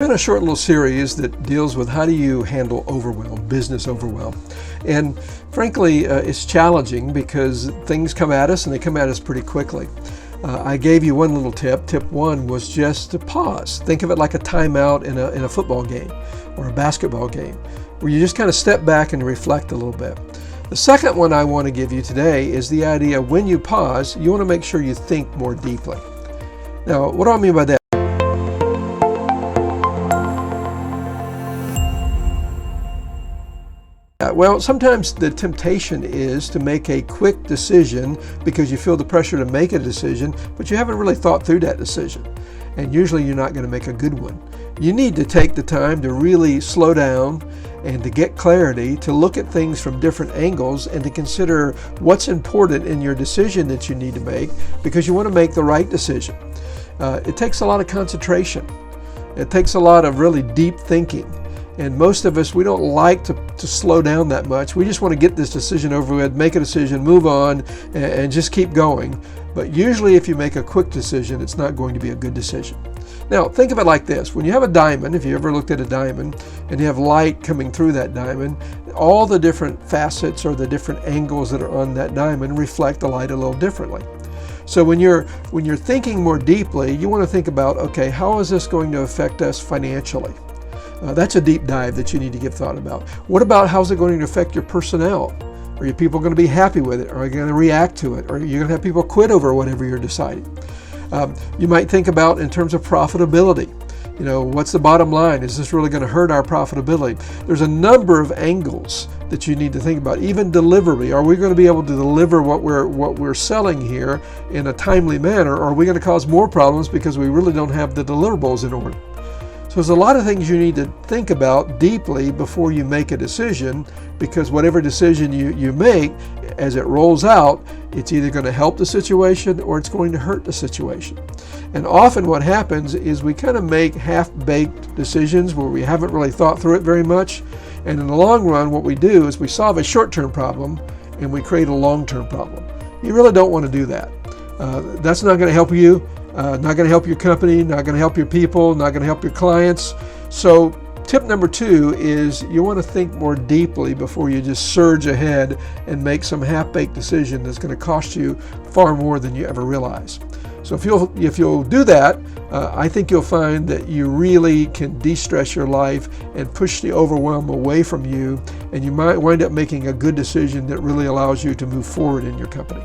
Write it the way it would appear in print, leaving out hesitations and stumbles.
In a short little series that deals with how do you handle overwhelm, business overwhelm. And frankly, it's challenging because things come at us and they come at us pretty quickly. I gave you one little tip. Tip one was just to pause. Think of it like a timeout in a football game or a basketball game, where you just kind of step back and reflect a little bit. The second one I want to give you today is the idea when you pause, you want to make sure you think more deeply. Now, what do I mean by that? Well, sometimes the temptation is to make a quick decision because you feel the pressure to make a decision, but you haven't really thought through that decision. And usually you're not going to make a good one. You need to take the time to really slow down and to get clarity, to look at things from different angles and to consider what's important in your decision that you need to make because you want to make the right decision. It takes a lot of concentration. It takes a lot of really deep thinking. And most of us, we don't like to slow down that much. We just want to get this decision over with, make a decision, move on, and just keep going. But usually if you make a quick decision, it's not going to be a good decision. Now, think of it like this. When you have a diamond, if you ever looked at a diamond, and you have light coming through that diamond, all the different facets or the different angles that are on that diamond reflect the light a little differently. So when you're thinking more deeply, you want to think about, okay, how is this going to affect us financially? That's a deep dive that you need to give thought about. What about how's it going to affect your personnel? Are your people going to be happy with it? Are you going to react to it? Or are you going to have people quit over whatever you're deciding? You might think about in terms of profitability. You know, what's the bottom line? Is this really going to hurt our profitability? There's a number of angles that you need to think about. Even delivery. Are we going to be able to deliver what we're selling here in a timely manner? Or are we going to cause more problems because we really don't have the deliverables in order? So there's a lot of things you need to think about deeply before you make a decision, because whatever decision you make, as it rolls out, it's either going to help the situation or it's going to hurt the situation. And often what happens is we kind of make half-baked decisions where we haven't really thought through it very much. And in the long run, what we do is we solve a short-term problem and we create a long-term problem. You really don't want to do that. That's not going to help you. Not going to help your company, not going to help your people, not going to help your clients. So tip number two is you want to think more deeply before you just surge ahead and make some half-baked decision that's going to cost you far more than you ever realize. So if you'll do that, I think you'll find that you really can de-stress your life and push the overwhelm away from you, and you might wind up making a good decision that really allows you to move forward in your company.